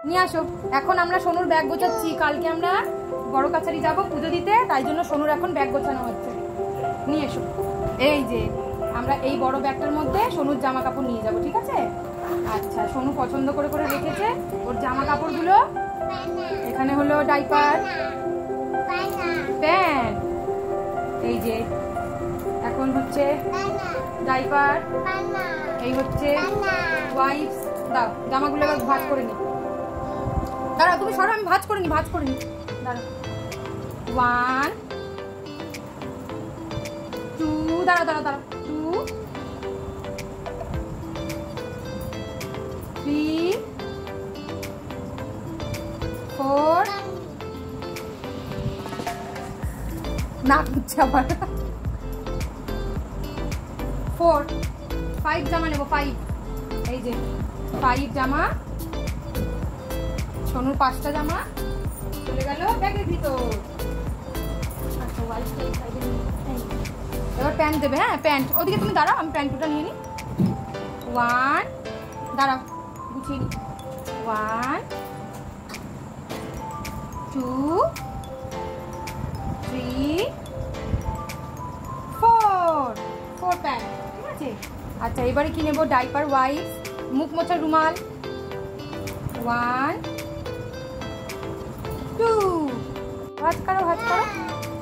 নিয়ে আসো। এখন আমরা সোনুর ব্যাগ গোছাচ্ছি, কালকে আমরা বড় কাছারি যাবো পুজো দিতে, তাই জন্য সোনুর এখন ব্যাগ গোছানো হচ্ছে। নিয়ে এসো। এই যে আমরা এই বড় ব্যাগটার মধ্যে সোনুর জামা কাপড় নিয়ে যাব, ঠিক আছে? আচ্ছা, সোনু পছন্দ করে করে রেখেছে ওর জামা কাপড়গুলো। এখানে হলো ডাইপার, প্যান্ট, এই যে এখন হচ্ছে ডাইপার, এই হচ্ছে ওয়াইপস। দাও জামাগুলো এবার ভাঁজ করে নি। দাঁড়াও তুমি সরো, আমি ভাঁজ করে নি দাঁড়াও। 1 2 দাঁড়াও 2 3 4 না হচ্ছে আবার 4 5 জামা নেবো, 5। এই যে 5 জামা, সোনুর 5টা জামা চলে গেল ব্যাগের ভিতর। আচ্ছা এবার প্যান্ট দেবে। হ্যাঁ প্যান্ট, ওদিকে তুমি দাঁড়াও, আমি প্যান্টটা নিয়ে নিই। 1 দাঁড়াও গুছিয়ে নিই। 1 2 3 4 প্যান্ট, ঠিক আছে? আচ্ছা এবারে কি নেবো? ডাইপার, ওয়াইপস, মুখ মোছার রুমাল। 1 2 ভাঁজ করো।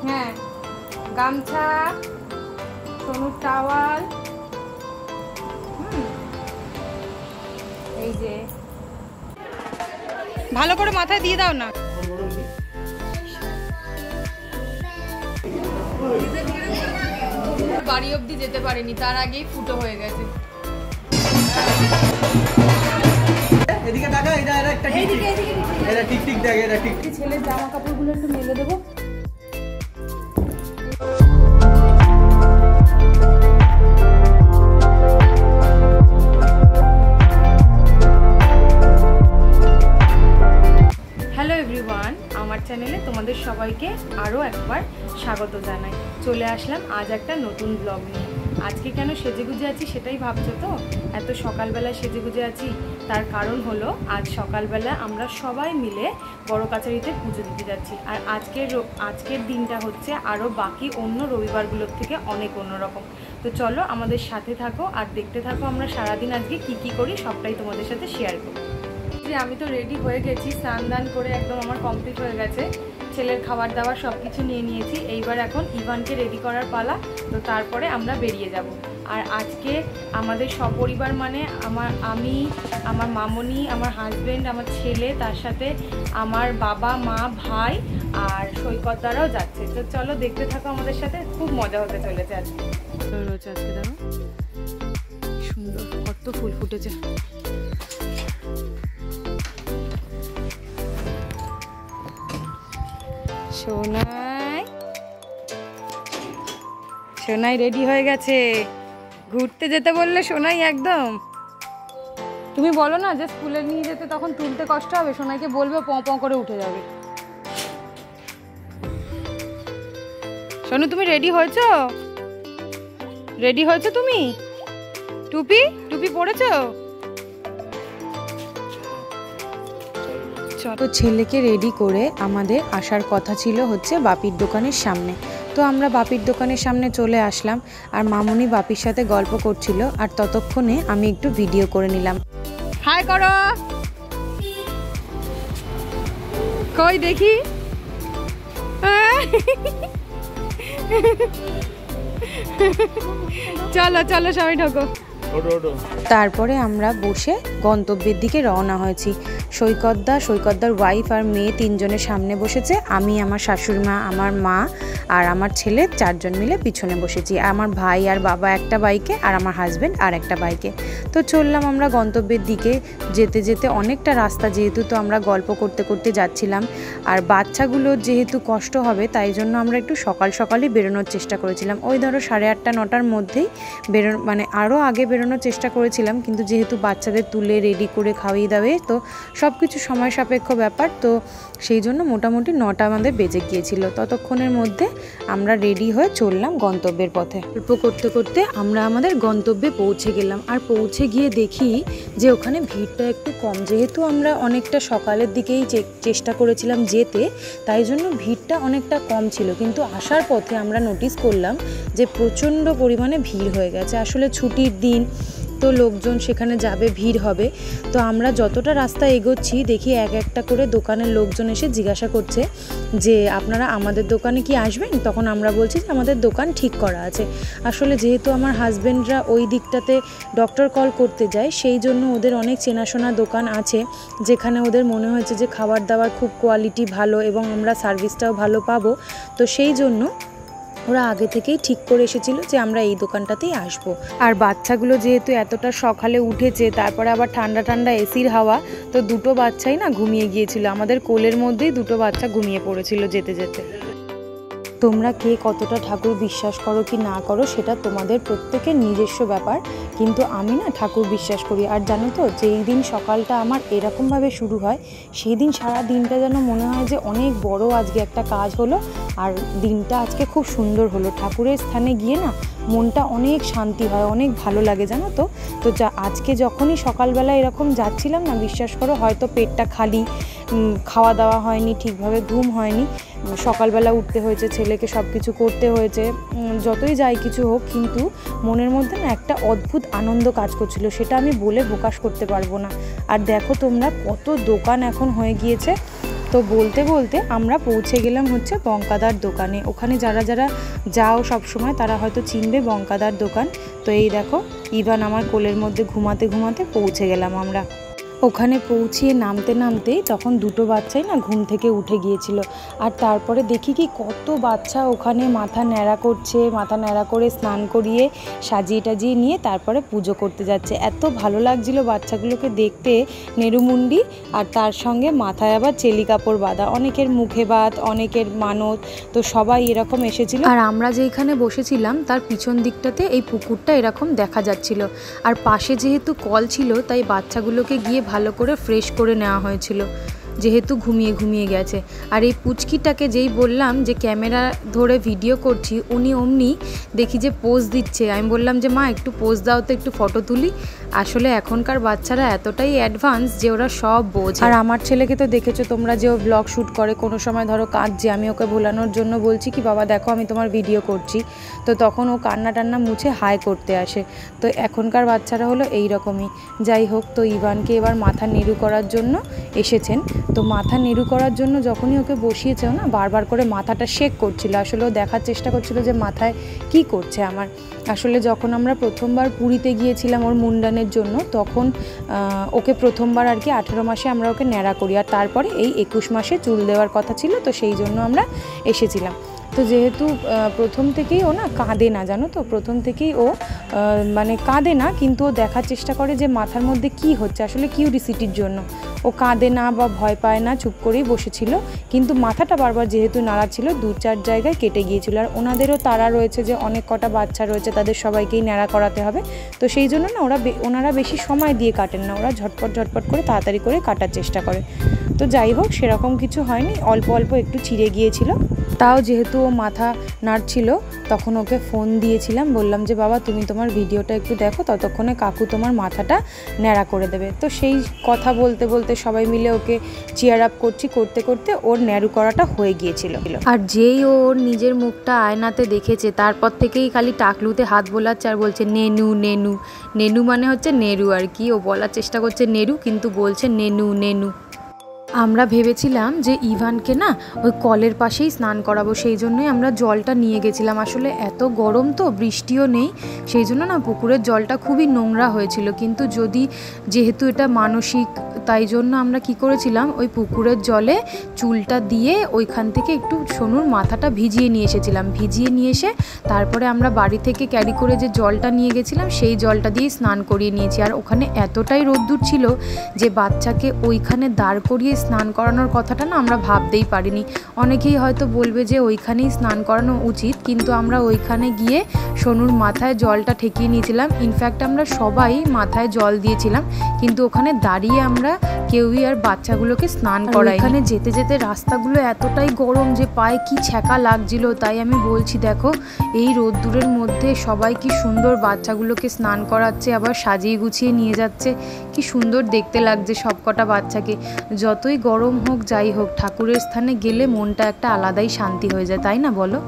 হ্যাঁ গামছা, সোনুর টাওয়াল, এই যে ভালো করে মাথায় দিয়ে দাও না। বাড়ি অবধি যেতে পারেনি, তার আগেই ফুটো হয়ে গেছে। এদিকে টাকা, এটা একটা টিকটিক, এটা টিকটিক দেখ, এটা টিকটিক। ছেলের জামা কাপড়গুলো একটু মেলে দেবো। হ্যালো এভরিওয়ান, আমার চ্যানেলে তোমাদের সবাইকে আরও একবার স্বাগত জানাই। চলে আসলাম আজ একটা নতুন ব্লগ নিয়ে। আজকে কেন সেজেগুজে আছি সেটাই ভাবছো তো? এত সকালবেলা সেজেগুজে আছি তার কারণ হলো আজ সকালবেলা আমরা সবাই মিলে বড় কাছারিতে পুজো দিতে যাচ্ছি। আর আজকের দিনটা হচ্ছে আরও বাকি অন্য রবিবারগুলোর থেকে অনেক অন্যরকম। তো চলো আমাদের সাথে থাকো আর দেখতে থাকো আমরা সারাদিন আজকে কি করি সবটাই তোমাদের সাথে শেয়ার করব। আমি তো রেডি হয়ে গেছি, স্নান দান করে একদম আমার কমপ্লিট হয়ে গেছে। ছেলের খাবার দাবার সব কিছু নিয়ে নিয়েছি। এইবার এখন ইভানকে রেডি করার পালা, তো তারপরে আমরা বেরিয়ে যাব। আর আজকে আমাদের সপরিবার মানে আমি, আমার মামনি, আমার হাজব্যান্ড, আমার ছেলে, তার সাথে আমার বাবা মা ভাই আর সৈকতদারাও যাচ্ছে। তো চলো দেখতে থাকো আমাদের সাথে, খুব মজা হতে চলেছে আজকে। আজকে দেখো সুন্দর কত ফুল ফুটেছে। সোনাই রেডি হয়ে গেছে। ঘুরতে যেতে বললে সোনাই একদম, তুমি বলো না যে স্কুলে নিয়ে যেতে তখন তুলতে কষ্ট হবে, সোনাইকে বলবে প করে উঠে যাবে। সোনু তুমি রেডি হয়েছো? তুমি টুপি পরেছো? তো ছেলেকে রেডি করে আমাদের আসার কথা ছিল হচ্ছে বাপির দোকানের সামনে। তো আমরা বাপির দোকানের সামনে চলে আসলাম, আর মামুনি বাপির সাথে গল্প করছিল, আর ততক্ষণে আমি একটু ভিডিও করে নিলাম। হাই করো, কই দেখি। চলো সবাই ঢোকো। তারপরে আমরা বসে গন্তব্যের দিকে রওনা হয়েছি। সৈকতদার ওয়াইফ আর মেয়ে 3 জনের সামনে বসেছে, আমি, আমার শাশুড়ি মা, আমার মা আর আমার ছেলে 4 জন মিলে পিছনে বসেছি। আমার ভাই আর বাবা একটা বাইকে, আর আমার হাজব্যান্ড আর একটা বাইকে। তো চললাম আমরা গন্তব্যের দিকে। যেতে যেতে অনেকটা রাস্তা, যেহেতু তো আমরা গল্প করতে করতে যাচ্ছিলাম, আর বাচ্চাগুলোর যেহেতু কষ্ট হবে তাই জন্য আমরা একটু সকালই বেরোনোর চেষ্টা করেছিলাম। ওই ধরো 8:30 9টার মধ্যেই মানে আরও আগে বেরোনোর চেষ্টা করেছিলাম, কিন্তু যেহেতু বাচ্চাদের তুলে রেডি করে খাওয়িয়ে দাওয়ে তো সব কিছু সময় সাপেক্ষ ব্যাপার, তো সেই জন্য মোটামুটি 9টা আমাদের বেজে গিয়েছিল। ততক্ষণের মধ্যে আমরা রেডি হয়ে চললাম গন্তব্যের পথে। গল্প করতে করতে আমরা আমাদের গন্তব্যে পৌঁছে গেলাম। আর পৌঁছে গিয়ে দেখি যে ওখানে ভিড়টা একটু কম, যেহেতু আমরা অনেকটা সকালের দিকেই চেষ্টা করেছিলাম যেতে, তাই জন্য ভিড়টা অনেকটা কম ছিল। কিন্তু আসার পথে আমরা নোটিস করলাম যে প্রচণ্ড পরিমাণে ভিড় হয়ে গেছে। আসলে ছুটির দিন তো লোকজন সেখানে যাবে, ভিড় হবে। তো আমরা যতটা রাস্তা এগোচ্ছি দেখি এক একটা করে দোকানের লোকজন এসে জিজ্ঞাসা করছে যে আপনারা আমাদের দোকানে কি আসবেন? তখন আমরা বলছি যে আমাদের দোকান ঠিক করা আছে। আসলে যেহেতু আমার হাজব্যান্ডরা ওই দিকটাতে ডক্টর কল করতে যায়, সেই জন্য ওদের অনেক চেনাশোনা দোকান আছে যেখানে ওদের মনে হয়েছে যে খাবার দাবার খুব কোয়ালিটি ভালো এবং আমরা সার্ভিসটাও ভালো পাবো। তো সেই জন্য ওরা আগে থেকেই ঠিক করে এসেছিল যে আমরা এই দোকানটাতেই আসব। আর বাচ্চাগুলো যেহেতু এতটা সকালে উঠেছে, তারপরে আবার ঠান্ডা ঠান্ডা এসির হাওয়া, তো দুটো বাচ্চাই না ঘুমিয়ে গিয়েছিল। আমাদের কোলের মধ্যেই দুটো বাচ্চা ঘুমিয়ে পড়েছিল যেতে যেতে। তোমরা কে কতটা ঠাকুর বিশ্বাস করো কি না করো সেটা তোমাদের প্রত্যেকের নিজস্ব ব্যাপার, কিন্তু আমি না ঠাকুর বিশ্বাস করি। আর জানো তো, যেই দিন সকালটা আমার এরকমভাবে শুরু হয়, সেই দিন সারা দিনটা যেন মনে হয় যে অনেক বড় আজকে একটা কাজ হলো, আর দিনটা আজকে খুব সুন্দর হলো। ঠাকুরের স্থানে গিয়ে না মনটা অনেক শান্তি হয়, অনেক ভালো লাগে জানো তো। তো আজকে যখনই সকালবেলা এরকম যাচ্ছিলাম না, বিশ্বাস করো হয়তো পেটটা খালি, খাওয়া দাওয়া হয়নি ঠিকভাবে, ঘুম হয়নি, সকালবেলা উঠতে হয়েছে, ছেলেকে সব কিছু করতে হয়েছে, যতই যাই কিছু হোক, কিন্তু মনের মধ্যে না একটা অদ্ভুত আনন্দ কাজ করছিল, সেটা আমি বলে প্রকাশ করতে পারবো না। আর দেখো তোমরা কত দোকান এখন হয়ে গিয়েছে। তো বলতে বলতে আমরা পৌঁছে গেলাম হচ্ছে বঙ্কাদার দোকানে। ওখানে যারা যারা যাও সব সময় তারা হয়তো চিনবে বঙ্কাদার দোকান। তো এই দেখো ইভান আমার কোলের মধ্যে ঘুমাতে ঘুমাতে পৌঁছে গেলাম আমরা। ওখানে পৌঁছিয়ে নামতে নামতেই তখন দুটো বাচ্চাই না ঘুম থেকে উঠে গিয়েছিল। আর তারপরে দেখি কি কত বাচ্চা ওখানে মাথা ন্যাড়া করছে, মাথা ন্যাড়া করে স্নান করিয়ে সাজিয়ে টাজিয়ে নিয়ে তারপরে পুজো করতে যাচ্ছে। এত ভালো লাগছিল বাচ্চাগুলোকে দেখতে, নেরুমুন্ডি, আর তার সঙ্গে মাথায় আবার চেলি কাপড় বাঁধা, অনেকের মুখে বাত, অনেকের মানত, তো সবাই এরকম এসেছিল। আর আমরা যেখানে বসেছিলাম তার পিছন দিকটাতে এই পুকুরটা এরকম দেখা যাচ্ছিল। আর পাশে যেহেতু কল ছিল, তাই বাচ্চাগুলোকে গিয়ে ভালো করে ফ্রেশ করে নেওয়া হয়েছিল, যেহেতু ঘুমিয়ে ঘুমিয়ে গেছে। আর এই পুচকিটাকে যেই বললাম যে ক্যামেরা ধরে ভিডিও করছি, উনি অমনি দেখি যে পোজ দিচ্ছে। আমি বললাম যে মা একটু পোজ দাও তো, একটু ফটো তুলি। আসলে এখনকার বাচ্চারা এতটাই অ্যাডভান্স যে ওরা সব বোঝে। আর আমার ছেলেকে তো দেখেছো তোমরা যে ও ব্লগ শ্যুট করে, কোনো সময় ধরো কাঁদছে, আমি ওকে ভোলানোর জন্য বলছি কি বাবা দেখো আমি তোমার ভিডিও করছি, তো তখন ও কান্না টান্না মুছে হাই করতে আসে। তো এখনকার বাচ্চারা হলো এই রকমই। যাই হোক, তো ইভানকে এবার মাথা নেড়ু করার জন্য এসেছেন। তো মাথা নেড়ু করার জন্য যখনই ওকে বসিয়েছে না, বারবার করে মাথাটা শেক করছিল। আসলে ও দেখার চেষ্টা করছিল যে মাথায় কি করছে আমার। আসলে যখন আমরা প্রথমবার পুরীতে গিয়েছিলাম ওর মুন্ডানের জন্য, তখন ওকে প্রথমবার আর কি 18 মাসে আমরা ওকে ন্যাড়া করি, আর তারপরে এই 21 মাসে চুল দেওয়ার কথা ছিল, তো সেই জন্য আমরা এসেছিলাম। তো যেহেতু প্রথম থেকেই ও না কাঁদে না, জানো তো, প্রথম থেকেই ও মানে কাঁদে না, কিন্তু ও দেখার চেষ্টা করে যে মাথার মধ্যে কি হচ্ছে, আসলে কিউরিসিটির জন্য। ও কাঁদে না বা ভয় পায় না, চুপ করেই বসেছিল, কিন্তু মাথাটা বারবার যেহেতু নাড়াচ্ছিল 2-4 জায়গায় কেটে গিয়েছিল। আর ওনাদেরও তাড়া রয়েছে যে অনেক কটা বাচ্চা রয়েছে, তাদের সবাইকেই ন্যাড়া করাতে হবে, তো সেই জন্য না ওনারা বেশি সময় দিয়ে কাটেন না, ওরা ঝটপট ঝটপট করে তাড়াতাড়ি করে কাটার চেষ্টা করে। তো যাই হোক, সেরকম কিছু হয়নি, অল্প অল্প একটু ছিঁড়ে গিয়েছিল। তাও যেহেতু ও মাথা নাড়ছিল, তখন ওকে ফোন দিয়েছিলাম, বললাম যে বাবা তুমি তোমার ভিডিওটা একটু দেখো, ততক্ষণে কাকু তোমার মাথাটা ন্যাড়া করে দেবে। তো সেই কথা বলতে বলতে সবাই মিলে ওকে চিয়ার আপ করতে করতে ওর ন্যাড়ু করাটা হয়ে গিয়েছিল। আর যেই ওর নিজের মুখটা আয়নাতে দেখেছে, তারপর থেকেই খালি টাকলুতে হাত বোলাচ্ছে আর বলছে নেনু নেনু। নেনু মানে হচ্ছে নেরু আর কি, ও বলার চেষ্টা করছে নেরু, কিন্তু বলছে নেনু নেনু। আমরা ভেবেছিলাম যে ইভানকে না ওই কলের পাশেই স্নান করাবো, সেই জন্যই আমরা জলটা নিয়ে গেছিলাম। আসলে এত গরম তো, বৃষ্টিও নেই, সেই জন্য না পুকুরের জলটা খুবই নোংরা হয়েছিল। কিন্তু যেহেতু এটা মানসিক, তাই জন্য আমরা কি করেছিলাম, ওই পুকুরের জলে চুলটা দিয়ে ওইখান থেকে একটু সোনুর মাথাটা ভিজিয়ে নিয়ে এসেছিলাম। ভিজিয়ে নিয়ে এসে তারপরে আমরা বাড়ি থেকে ক্যারি করে যে জলটা নিয়ে গেছিলাম, সেই জলটা দিয়ে স্নান করিয়ে নিয়েছি। আর ওখানে এতটাই রোদ্দুর ছিল যে বাচ্চাকে ওইখানে দাঁড় করিয়ে স্নান করানোর কথাটা না আমরা ভাবতেই পারিনি। অনেকেই হয়তো বলবে যে ওইখানেই স্নান করানো উচিত, কিন্তু আমরা ওইখানে গিয়ে সোনুর মাথায় জলটা ঠেকিয়ে নিয়েছিলাম। ইনফ্যাক্ট আমরা সবাই মাথায় জল দিয়েছিলাম, কিন্তু ওখানে দাঁড়িয়ে আমরা কেউই আর বাচ্চাগুলোকে স্নান করায়। এখানে যেতে যেতে রাস্তাগুলো এতটাই গরম যে পায়ে কি ছ্যাঁকা লাগছিল। তাই আমি বলছি দেখো এই রোদ্দুরের মধ্যে সবাই কি সুন্দর বাচ্চাগুলোকে স্নান করাচ্ছে, আবার সাজিয়ে গুছিয়ে নিয়ে যাচ্ছে। কি সুন্দর দেখতে লাগছে সবকটা বাচ্চাকে। যতই গরম হোক যাই হোক, ঠাকুরের স্থানে গেলে মনটা একটা আলাদাই শান্তি হয়ে যায়, তাই না বলো?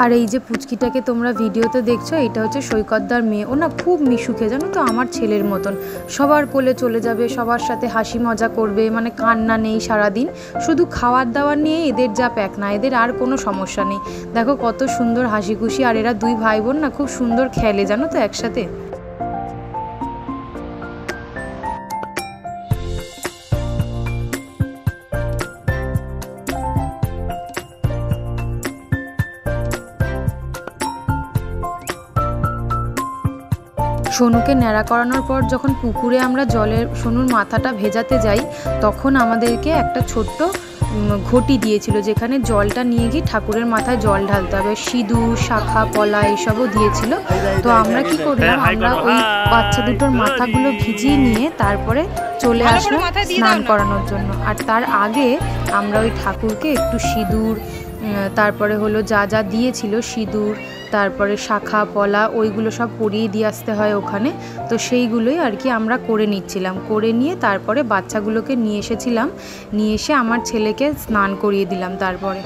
আর এই যে পুচকিটাকে তোমরা ভিডিওতে দেখছো, এটা হচ্ছে সৈকতদার মেয়ে। ও না খুব মিশুকে, জানো তো, আমার ছেলের মতন। সবার কোলে চলে যাবে, সবার সাথে হাসি মজা করবে, মানে কান্না নেই সারাদিন। শুধু খাওয়ার দাওয়ার নিয়ে এদের যা প্যাক না, এদের আর কোনো সমস্যা নেই। দেখো কত সুন্দর হাসি খুশি। আর এরা দুই ভাই বোন না খুব সুন্দর খেলে, জানো তো, একসাথে। সোনুকে ন্যাড়া করানোর পর যখন পুকুরে আমরা জলের সোনুর মাথাটা ভেজাতে যাই, তখন আমাদেরকে একটা ছোট্ট ঘটি দিয়েছিল, যেখানে জলটা নিয়ে গিয়ে ঠাকুরের মাথায় জল ঢালতে হবে। সিঁদুর, শাখা, পলা এইসবও দিয়েছিল। তো আমরা কি করলাম, আমরা ওই বাচ্চা দুটোর মাথাগুলো ভিজিয়ে নিয়ে তারপরে চলে আসলাম স্নান করানোর জন্য। আর তার আগে আমরা ওই ঠাকুরকে একটু সিঁদুর, তারপরে হলো যা যা দিয়েছিল, সিঁদুর, তারপরে শাখা, পলা, ওইগুলো সব পরিয়ে দিয়ে আসতে হয় ওখানে। তো সেইগুলোই আর কি আমরা করে নিচ্ছিলাম। করে নিয়ে তারপরে বাচ্চাগুলোকে নিয়ে এসেছিলাম, নিয়ে এসে আমার ছেলেকে স্নান করিয়ে দিলাম। তারপরে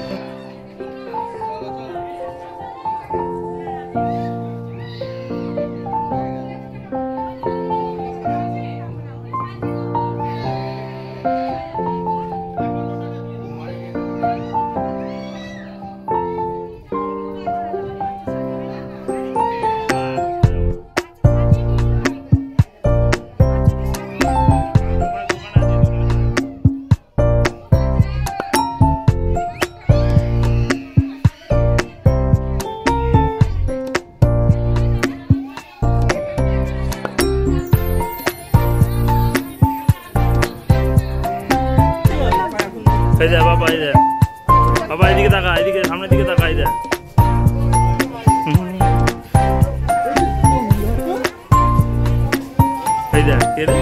বাবা বাবা এদিকে তাকা, এদিকে সামনের দিকে তাকা। এই দেখ কে রে?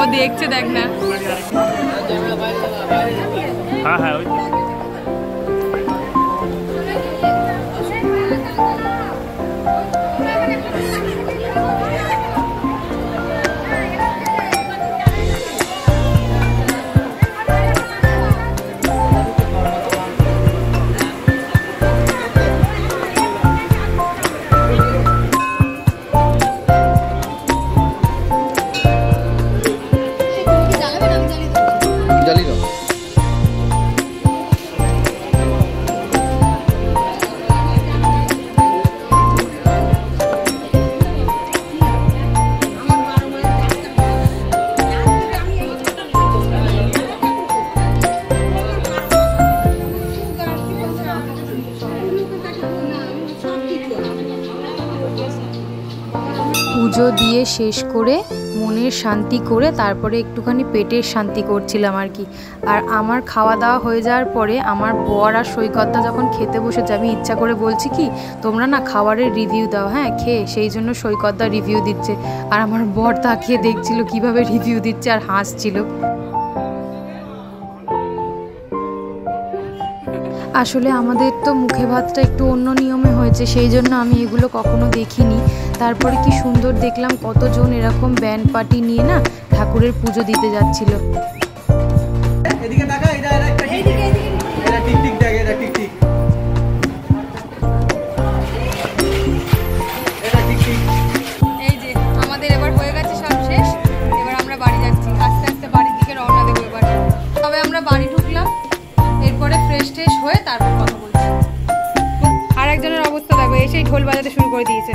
ও দেখছে, দেখ না। হ্যাঁ হ্যাঁ, ওই পুজো দিয়ে শেষ করে মনের শান্তি করে তারপরে একটুখানি পেটের শান্তি করছিলাম আর কি। আর আমার খাওয়া দাওয়া হয়ে যাওয়ার পরে আমার বর আর সৈকতদা যখন খেতে বসেছে, আমি ইচ্ছা করে বলছি কি তোমরা না খাবারের রিভিউ দাও, হ্যাঁ খেয়ে। সেই জন্য সৈকতদা রিভিউ দিচ্ছে, আর আমার বর তাকিয়ে দেখছিল কিভাবে রিভিউ দিচ্ছে আর হাসছিল। আসলে আমাদের তো মুখে ভাতটা একটু অন্য নিয়মে হয়েছে, সেই জন্য আমি এগুলো কখনো দেখিনি। তারপরে কি সুন্দর দেখলাম কতজন এরকম ব্যান্ড পার্টি নিয়ে না ঠাকুরের পুজো দিতে যাচ্ছিল। এদিকে তাকা, এটা একটা টিকটিক, এটা টিকটিক দেখ, এটা টিকটিক, এটা টিকটিক। এই যে আমাদের এবার হয়ে গেছে সব শেষ, এবার আমরা বাড়ি যাচ্ছি। আস্তে আস্তে বাড়ির দিকে রওনা দেবো এবার। তবে আমরা বাড়ি ঢুকলাম, এরপরে ফ্রেশ ট্রেশ হয়ে তারপর কথা বলছি। আর একজনের অবস্থা দেখো, এসেই ঢোল বাজাতে শুরু করে দিয়েছে।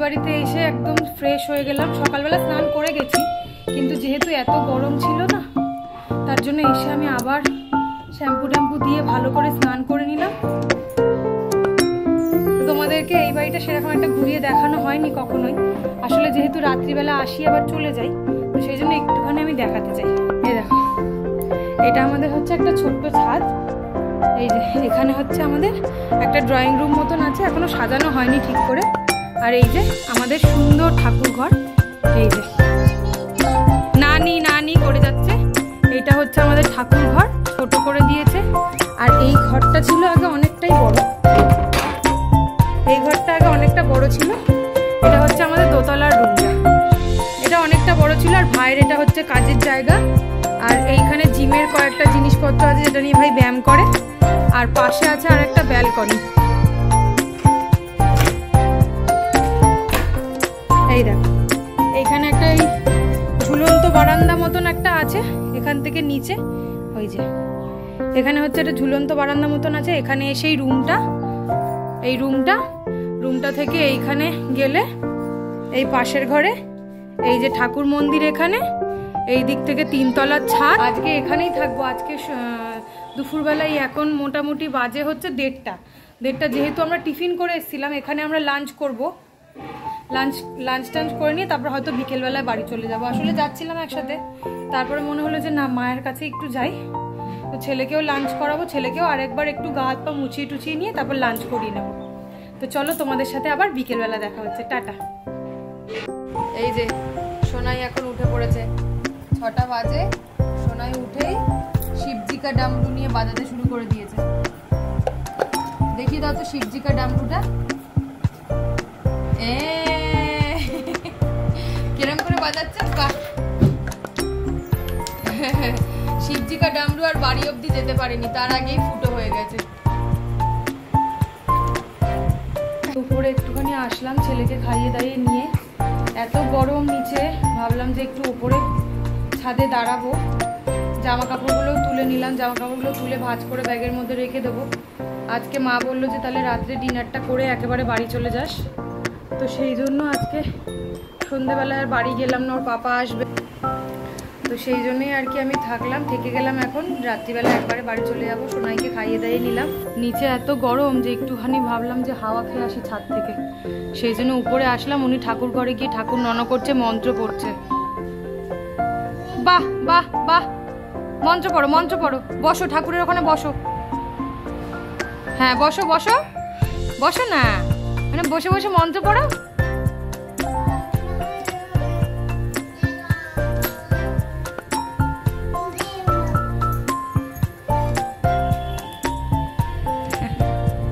বাড়িতে এসে একদম ফ্রেশ হয়ে গেলাম। সকালবেলা স্নান করে গেছি, কিন্তু যেহেতু এত গরম ছিল না, তার জন্য এসে আমি আবার শ্যাম্পু ট্যাম্পু দিয়ে ভালো করে স্নান করে নিলাম। তোমাদেরকে এই বাড়িটা সেরকম একটা ঘুরিয়ে দেখানো হয়নি কখনোই, আসলে যেহেতু রাত্রিবেলা আসি আবার চলে যাই, তো সেই জন্য একটুখানি আমি দেখাতে চাই। এই দেখো, এটা আমাদের হচ্ছে একটা ছোট্ট ছাদ। এই যে এখানে হচ্ছে আমাদের একটা ড্রয়িং রুম মতন আছে, এখনো সাজানো হয়নি ঠিক করে। আর এই যে আমাদের সুন্দর ঠাকুর ঘর, এই যে নানি নানি করে যাচ্ছে, এইটা হচ্ছে আমাদের ঠাকুর ঘর, ছোট করে দিয়েছে। আর এই ঘরটা ছিল আগে অনেকটাই বড়, এই ঘরটা আগে অনেকটা বড় ছিল। এটা হচ্ছে আমাদের দোতলার রুমটা, এটা অনেকটা বড় ছিল। আর ভাইয়ের এটা হচ্ছে কাজের জায়গা। আর এইখানে জিমের কয়েকটা জিনিসপত্র আছে যেটা নিয়ে ভাই ব্যায়াম করে। আর পাশে আছে আর একটা ব্যালকনি। এই দেখো, এইখানে একটা এই ঝুলন্ত বারান্দা মতন একটা আছে, এখান থেকে নিচে ওই যে এখানে হচ্ছে একটা ঝুলন্ত বারান্দা মতন আছে। এখানে এসেই এই রুমটা থেকে এইখানে গেলে এই পাশের ঘরে এই যে ঠাকুর মন্দির, এখানে এই দিক থেকে 3 তলার ছাদ। আজকে এখানেই থাকবো। আজকে দুপুরবেলায় এখন মোটামুটি বাজে হচ্ছে 1:30। যেহেতু আমরা টিফিন করে এসেছিলাম, এখানে আমরা লাঞ্চ করব। লাঞ্চ টাঞ্চ করে নিয়ে তারপর হয়তো বিকেলবেলায় বাড়ি চলে যাব। আসলে যাচ্ছিলাম একসাথে, তারপরে মনে হলো যে না, মায়ের কাছে একটু যাই, তো ছেলেকেও লাঞ্চ করাবো, ছেলেকেও আরেকবার একটু গা হাত পা মুছিয়ে টুছিয়ে নিয়ে তারপর লাঞ্চ করিয়ে নেবো। তো চলো, তোমাদের সাথে আবার বিকেলবেলা দেখা হচ্ছে। টাটা। এই যে সোনাই এখন উঠে পড়েছে, 6টা বাজে। সোনাই উঠেই শিবজিকা ডামরু নিয়ে বাজাতে শুরু করে দিয়েছে। দেখিয়ে দাও তো শিবজিকা ডামরুটা, কিরম করে বাজাচ্ছে। বাহ, শিবজিকা ডামরু আর বাড়ি অবধি যেতে পারেনি, তার আগেই ফুটো হয়ে গেছে। উপরে একটুখানি আসলাম ছেলেকে খাইয়ে দাইয়ে নিয়ে। এত গরম নিচে, ভাবলাম যে একটু উপরে ছাদে দাঁড়াবো। জামা কাপড়গুলো তুলে নিলাম, জামা কাপড়গুলো তুলে ভাঁজ করে ব্যাগের মধ্যে রেখে দেবো। আজকে মা বললো যে তাহলে রাত্রে ডিনারটা করে একেবারে বাড়ি চলে যাস, তো সেই জন্য আজকে সন্ধ্যেবেলায় আর বাড়ি গেলাম না, ওর পাপা আসবে, তো সেই জন্যই আর কি আমি থাকলাম, থেকে গেলাম। এখন রাত্রিবেলা একবারে বাড়ি চলে যাবো। সোনাইকে খাইয়ে দাইয়ে নিলাম। নিচে এত গরম যে একটুখানি ভাবলাম যে হাওয়া খেয়ে আসি ছাদ থেকে, সেই জন্য উপরে আসলাম। উনি ঠাকুর ঘরে গিয়ে ঠাকুর নন করছে, মন্ত্র পড়ছে। বাহ বাহ বাহ, মন্ত্র পড়ো। বসো, ঠাকুরের ওখানে বসো। হ্যাঁ বসো বসো বসো না, মানে বসে বসে মন্ত্র পড়ো।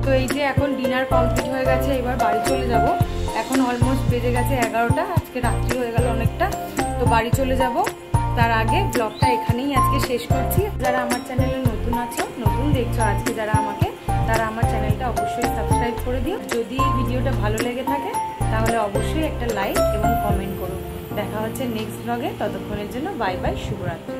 তো এই যে এখন ডিনার কমপ্লিট হয়ে গেছে, এবার বাড়ি চলে যাব। এখন অলমোস্ট বেজে গেছে 11টা, আজকে রাত্রি হয়ে গেল অনেকটা, তো বাড়ি চলে যাব। তার আগে ব্লগটা এখানেই আজকে শেষ করছি। যারা আমার চ্যানেলে নতুন আছো, নতুন দেখছো আজকে যারা আমাকে, তারা আমার চ্যানেলটা অবশ্যই সাবস্ক্রাইব করে দিও। যদি ভিডিওটা ভালো লেগে থাকে তাহলে অবশ্যই একটা লাইক এবং কমেন্ট করো। দেখা হচ্ছে নেক্সট ব্লগে, ততক্ষণের জন্য বাই বাই, শুভরাত্রি।